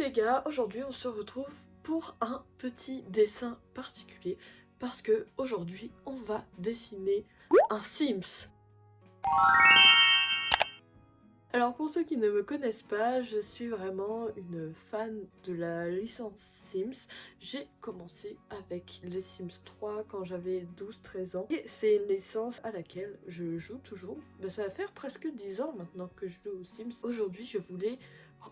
les gars, aujourd'hui on se retrouve pour un petit dessin particulier parce que aujourd'hui on va dessiner un Sims. Alors pour ceux qui ne me connaissent pas, je suis vraiment une fan de la licence Sims. J'ai commencé avec les Sims 3 quand j'avais 12-13 ans et c'est une licence à laquelle je joue toujours. Ça va faire presque 10 ans maintenant que je joue aux Sims. Aujourd'hui je voulais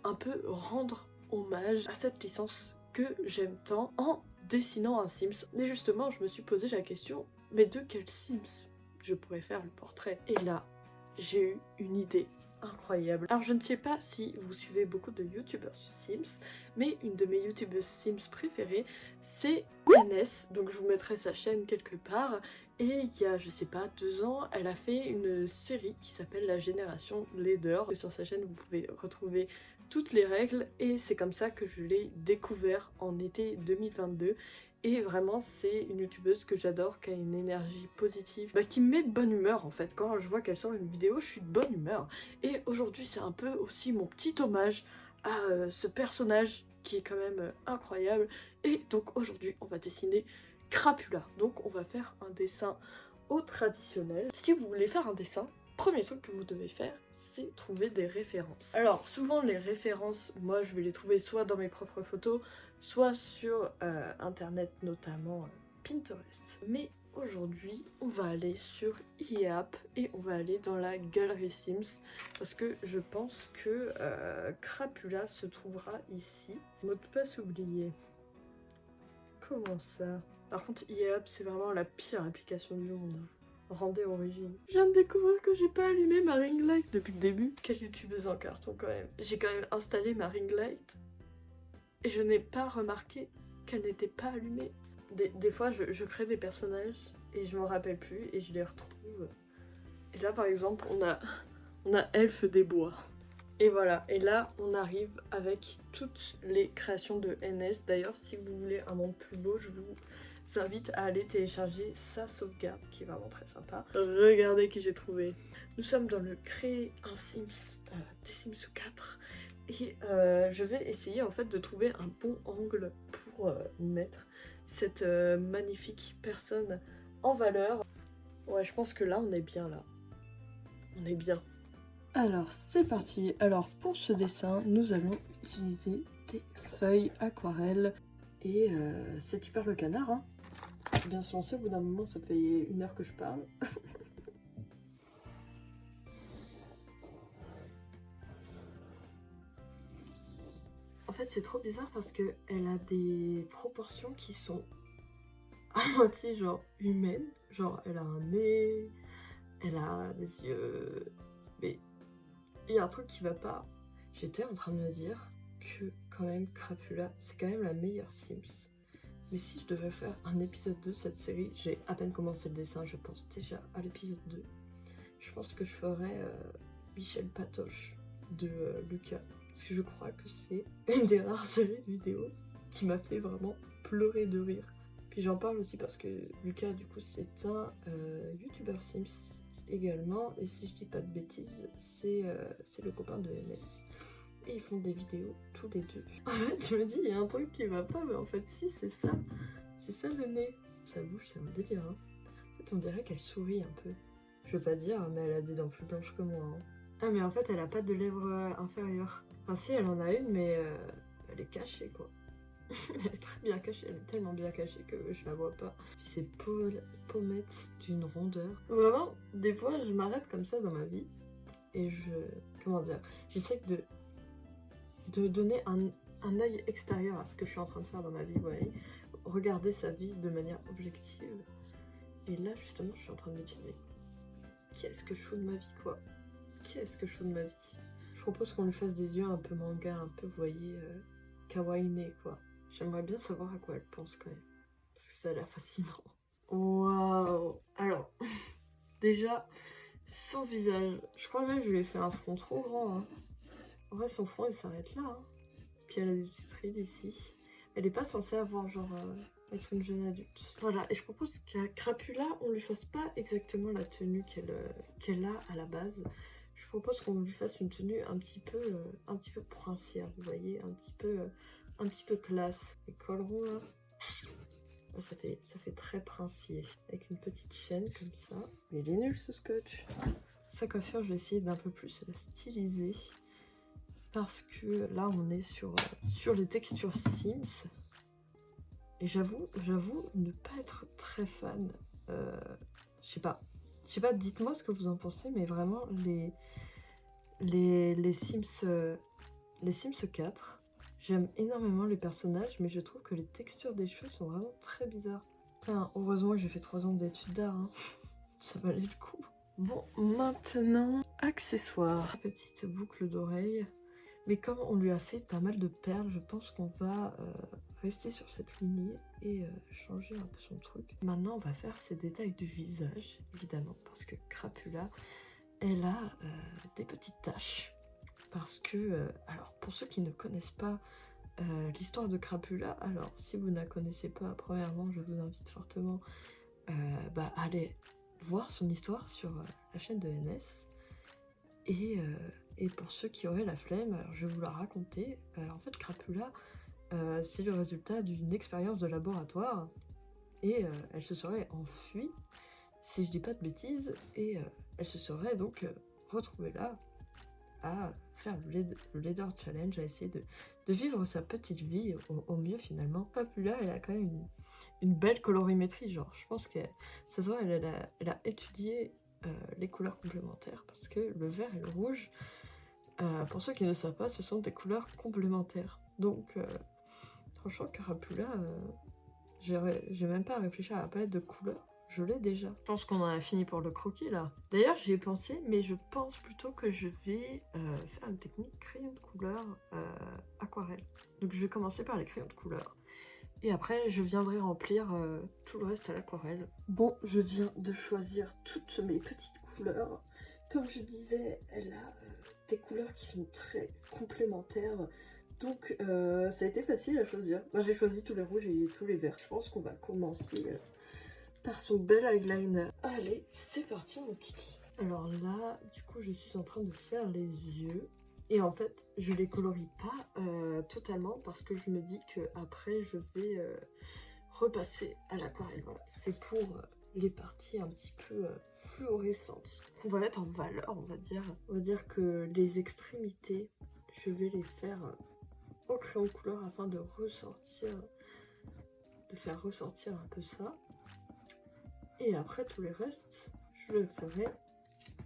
un peu rendre hommage à cette licence que j'aime tant en dessinant un Sims. Et justement je me suis posé la question, mais de quel Sims je pourrais faire le portrait? Et là j'ai eu une idée incroyable. Alors je ne sais pas si vous suivez beaucoup de youtubeurs Sims, mais une de mes youtubeuses Sims préférées c'est NS, donc je vous mettrai sa chaîne quelque part. Et il y a, je sais pas, 2 ans, elle a fait une série qui s'appelle La Génération Leader. Sur sa chaîne vous pouvez retrouver toutes les règles et c'est comme ça que je l'ai découvert en été 2022. Et vraiment c'est une youtubeuse que j'adore, qui a une énergie positive, qui me met de bonne humeur en fait. Quand je vois qu'elle sort une vidéo, je suis de bonne humeur. Et aujourd'hui c'est un peu aussi mon petit hommage à ce personnage qui est quand même incroyable. Et donc aujourd'hui on va dessiner Crapula. Donc on va faire un dessin au traditionnel. Si vous voulez faire un dessin, premier truc que vous devez faire, c'est trouver des références. Alors souvent les références, moi je vais les trouver soit dans mes propres photos, soit sur internet, notamment Pinterest. Mais aujourd'hui on va aller sur IAP et on va aller dans la galerie Sims parce que je pense que Crapula se trouvera ici. Mot de passe oublié. Comment ça? Par contre IAP c'est vraiment la pire application du monde. Rendez origine. Je viens de découvrir que j'ai pas allumé ma ring light depuis le début. Quelle youtubeuse en carton quand même. J'ai quand même installé ma ring light et je n'ai pas remarqué qu'elle n'était pas allumée. Des fois je crée des personnages et je m'en rappelle plus et je les retrouve. Et là par exemple on a Elfe des bois. Et voilà, et là on arrive avec toutes les créations de NS. D'ailleurs si vous voulez un monde plus beau, je vous invite à aller télécharger sa sauvegarde qui est vraiment très sympa. Regardez qui j'ai trouvé. Nous sommes dans le créer un Sims, des Sims 4. Et je vais essayer en fait de trouver un bon angle pour mettre cette magnifique personne en valeur. Ouais, je pense que là on est bien là. On est bien. Alors c'est parti. Alors pour ce dessin, nous allons utiliser des feuilles aquarelles. Et c'est hyper le canard, hein. Bien sûr, on sait, au bout d'un moment, ça fait 1 heure que je parle. En fait, c'est trop bizarre parce que elle a des proportions qui sont à moitié genre humaines. Genre, elle a un nez, elle a des yeux. Mais il y a un truc qui va pas. J'étais en train de me dire que quand même Crapula, c'est quand même la meilleure Sims. Mais si je devais faire un épisode 2 de cette série, j'ai à peine commencé le dessin, je pense déjà à l'épisode 2. Je pense que je ferais Michel Patoche de Lucas. Parce que je crois que c'est une des rares séries de vidéos qui m'a fait vraiment pleurer de rire. Puis j'en parle aussi parce que Lucas, du coup, c'est un youtubeur Sims également. Et si je dis pas de bêtises, c'est le copain de MS. Et ils font des vidéos tous les deux. En fait, je me dis, il y a un truc qui va pas, mais en fait, si, c'est ça. C'est ça le nez. Sa bouche, c'est un délire. Hein. En fait, on dirait qu'elle sourit un peu. Je veux pas dire, mais elle a des dents plus blanches que moi. Hein. Ah, mais en fait, elle a pas de lèvres inférieures. Enfin, si, elle en a une, mais elle est cachée, quoi. Elle est très bien cachée. Elle est tellement bien cachée que je la vois pas. Puis ses pommettes d'une rondeur. Vraiment, des fois, je m'arrête comme ça dans ma vie. Et comment dire, j'essaie de donner un œil extérieur à ce que je suis en train de faire dans ma vie, vous voyez. Regarder sa vie de manière objective. Et là, justement, je suis en train de me dire, mais qu'est-ce que je fous de ma vie, quoi? Qu'est-ce que je fous de ma vie? Je propose qu'on lui fasse des yeux un peu manga, un peu, vous voyez, kawaii, quoi. J'aimerais bien savoir à quoi elle pense, quand même. Parce que ça a l'air fascinant. Waouh! Alors, déjà, son visage. Je crois même que je lui ai fait un front trop grand, hein. En vrai, son front, il s'arrête là. Hein. Puis elle a des petites rides ici. Elle n'est pas censée avoir, genre, être une jeune adulte. Voilà, et je propose qu'à Crapula, on lui fasse pas exactement la tenue qu'elle a à la base. Je propose qu'on lui fasse une tenue un petit peu princière, vous voyez, un petit peu classe. Les collerons là, ça fait très princier, avec une petite chaîne comme ça. Mais il est nul ce scotch. Sa coiffure, je vais essayer d'un peu plus la styliser. Parce que là, on est sur les textures Sims. Et j'avoue ne pas être très fan. Je sais pas, dites-moi ce que vous en pensez, mais vraiment, les Sims 4, j'aime énormément les personnages, mais je trouve que les textures des cheveux sont vraiment très bizarres. Putain, heureusement que j'ai fait 3 ans d'études d'art, hein. Ça valait le coup. Bon, maintenant, accessoires. Petite boucle d'oreille. Mais comme on lui a fait pas mal de perles, je pense qu'on va rester sur cette lignée et changer un peu son truc. Maintenant, on va faire ses détails du visage, évidemment, parce que Crapula, elle a des petites taches. Parce que, alors, pour ceux qui ne connaissent pas l'histoire de Crapula, alors, si vous ne la connaissez pas, premièrement, je vous invite fortement à aller voir son histoire sur la chaîne de NS. Et pour ceux qui auraient la flemme, alors je vais vous la raconter. En fait, Crapula, c'est le résultat d'une expérience de laboratoire. Et elle se serait enfuie, si je dis pas de bêtises, et elle se serait donc retrouvée là à faire le Leader Challenge, à essayer de vivre sa petite vie au mieux finalement. Crapula, elle a quand même une belle colorimétrie, genre je pense que ça se voit, elle a étudié les couleurs complémentaires, parce que le vert et le rouge, pour ceux qui ne savent pas, ce sont des couleurs complémentaires. Donc franchement, Crapula, j'ai même pas à réfléchir à la palette de couleurs, je l'ai déjà. Je pense qu'on en a fini pour le croquis là. D'ailleurs, j'y ai pensé, mais je pense plutôt que je vais faire une technique crayon de couleur aquarelle. Donc je vais commencer par les crayons de couleur. Et après, je viendrai remplir tout le reste à l'aquarelle. Bon, je viens de choisir toutes mes petites couleurs. Comme je disais, elle a des couleurs qui sont très complémentaires. Donc, ça a été facile à choisir. J'ai choisi tous les rouges et tous les verts. Je pense qu'on va commencer par son bel eyeliner. Allez, c'est parti mon kiki. Alors là, du coup, je suis en train de faire les yeux. Et en fait, je les colorie pas totalement, parce que je me dis que après je vais repasser à l'aquarelle. Voilà. C'est pour les parties un petit peu fluorescentes qu'on va mettre en valeur, on va dire. On va dire que les extrémités, je vais les faire au crayon de couleur afin de faire ressortir un peu ça. Et après tout le reste, je le ferai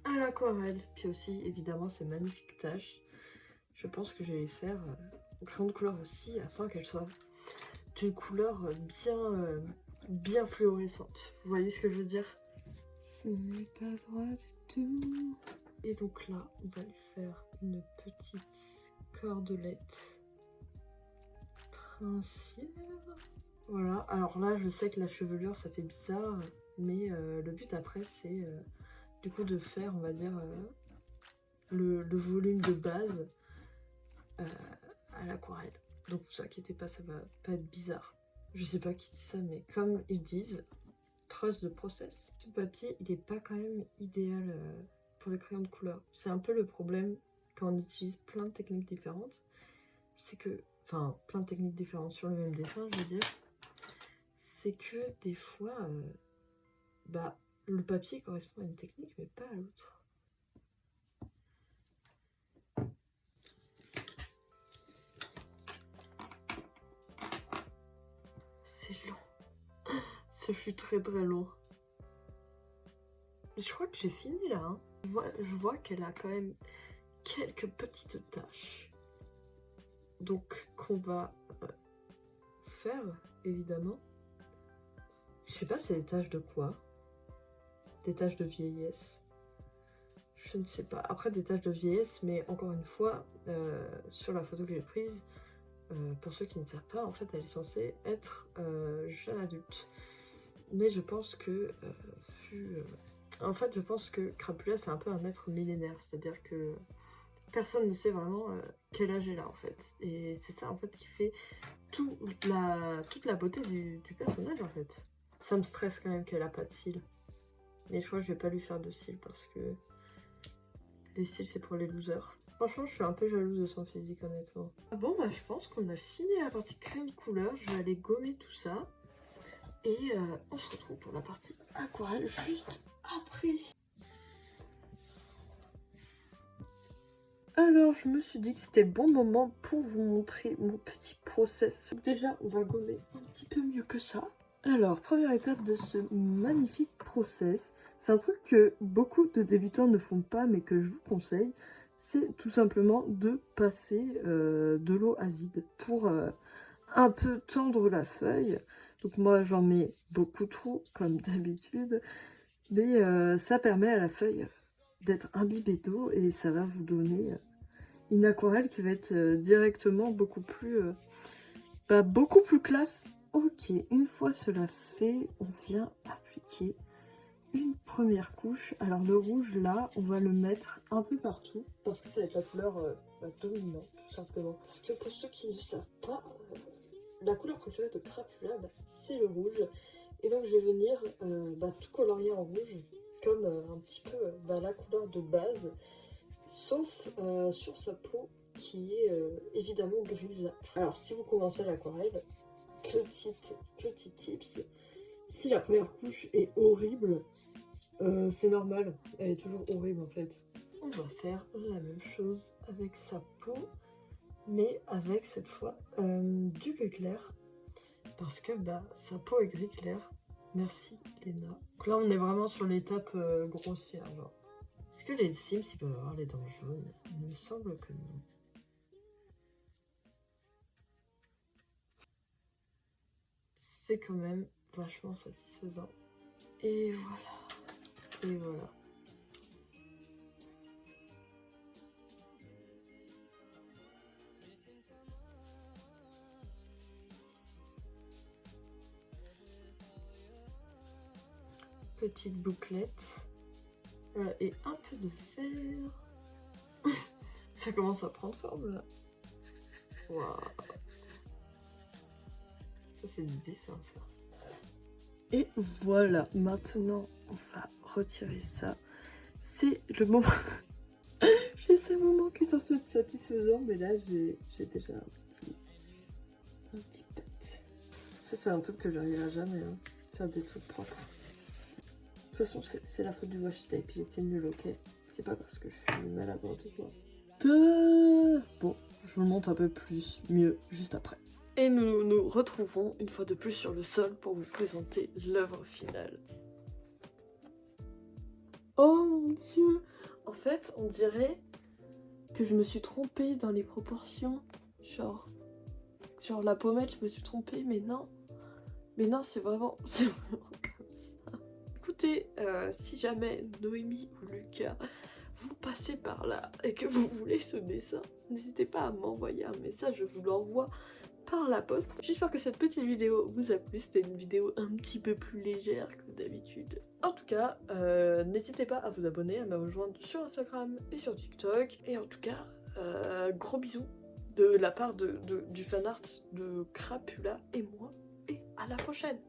à l'aquarelle. Puis aussi, évidemment, ces magnifiques taches, je pense que je vais les faire au crayon de couleur aussi, afin qu'elles soient d'une couleur bien fluorescente. Vous voyez ce que je veux dire? Ce n'est pas droit du tout. Et donc là, on va lui faire une petite cordelette princière. Voilà, alors là, je sais que la chevelure, ça fait bizarre, mais le but après, c'est du coup de faire, on va dire, le volume de base à l'aquarelle. Donc vous inquiétez pas, ça va pas être bizarre. Je sais pas qui dit ça, mais comme ils disent, trust the process. Ce papier, il est pas quand même idéal pour les crayons de couleur. C'est un peu le problème quand on utilise plein de techniques différentes. C'est que, enfin, plein de techniques différentes sur le même dessin, je veux dire. C'est que des fois, le papier correspond à une technique, mais pas à l'autre. C'est long. Ce fut très long. Je crois que j'ai fini là. Hein. Je vois qu'elle a quand même quelques petites taches. Donc qu'on va faire, évidemment. Je sais pas, c'est des taches de quoi? Des taches de vieillesse? Je ne sais pas. Après, des taches de vieillesse, mais encore une fois, sur la photo que j'ai prise, pour ceux qui ne savent pas, en fait, elle est censée être jeune adulte. Mais je pense que en fait, je pense que Crapula, c'est un peu un être millénaire. C'est-à-dire que personne ne sait vraiment quel âge elle a, en fait. Et c'est ça, en fait, qui fait toute la beauté du personnage, en fait. Ça me stresse quand même qu'elle a pas de cils. Mais je crois que je vais pas lui faire de cils parce que Les cils, c'est pour les losers. Franchement, je suis un peu jalouse de son physique, honnêtement. Ah bon, bah, je pense qu'on a fini la partie crème couleur. Je vais aller gommer tout ça. Et on se retrouve pour la partie aquarelle juste après. Alors, je me suis dit que c'était le bon moment pour vous montrer mon petit process. Déjà, on va gommer un petit peu mieux que ça. Alors, première étape de ce magnifique process, c'est un truc que beaucoup de débutants ne font pas, mais que je vous conseille, c'est tout simplement de passer de l'eau à vide pour un peu tendre la feuille. Donc moi, j'en mets beaucoup trop, comme d'habitude, mais ça permet à la feuille d'être imbibée d'eau et ça va vous donner une aquarelle qui va être directement beaucoup plus classe. Ok, une fois cela fait, on vient appliquer une première couche. Alors le rouge là, on va le mettre un peu partout parce que ça va être la couleur dominante tout simplement. Parce que pour ceux qui ne savent pas, la couleur préférée de Crapula, c'est le rouge. Et donc je vais venir tout colorier en rouge comme un petit peu la couleur de base, sauf sur sa peau qui est évidemment grisâtre. Alors si vous commencez l'aquarelle, petit tips, si la première couche est horrible, c'est normal, elle est toujours horrible en fait. On va faire la même chose avec sa peau, mais avec cette fois du gris clair, parce que sa peau est gris clair. Merci Léna. Donc là on est vraiment sur l'étape grossière genre. Est-ce que les Sims ils peuvent avoir les dents jaunes? Il me semble que non. C'est quand même vachement satisfaisant. Et voilà. Et voilà. Petite bouclette. Et un peu de vert. Ça commence à prendre forme là. Waouh. Ça c'est du dessin ça. Et voilà, maintenant on va retirer ça. C'est le moment. J'ai ces moments qui sont satisfaisants, mais là j'ai déjà un petit pet. Ça c'est un truc que j'arriverai jamais, hein. Faire des trucs propres. De toute façon c'est la faute du washi tape, il était nul, ok. C'est pas parce que je suis maladroite ou quoi. Bon, je vous le montre un peu mieux juste après. Et nous nous retrouvons une fois de plus sur le sol pour vous présenter l'œuvre finale. Oh mon dieu! En fait, on dirait que je me suis trompée dans les proportions. Genre, sur la pommette, je me suis trompée, mais non. Mais non, c'est vraiment comme ça. Écoutez, si jamais Noémie ou Lucas, vous passez par là et que vous voulez ce dessin, n'hésitez pas à m'envoyer un message, je vous l'envoie par la poste. J'espère que cette petite vidéo vous a plu, c'était une vidéo un petit peu plus légère que d'habitude. En tout cas, n'hésitez pas à vous abonner, à me rejoindre sur Instagram et sur TikTok. Et en tout cas, gros bisous de la part du fanart de Crapula et moi, et à la prochaine!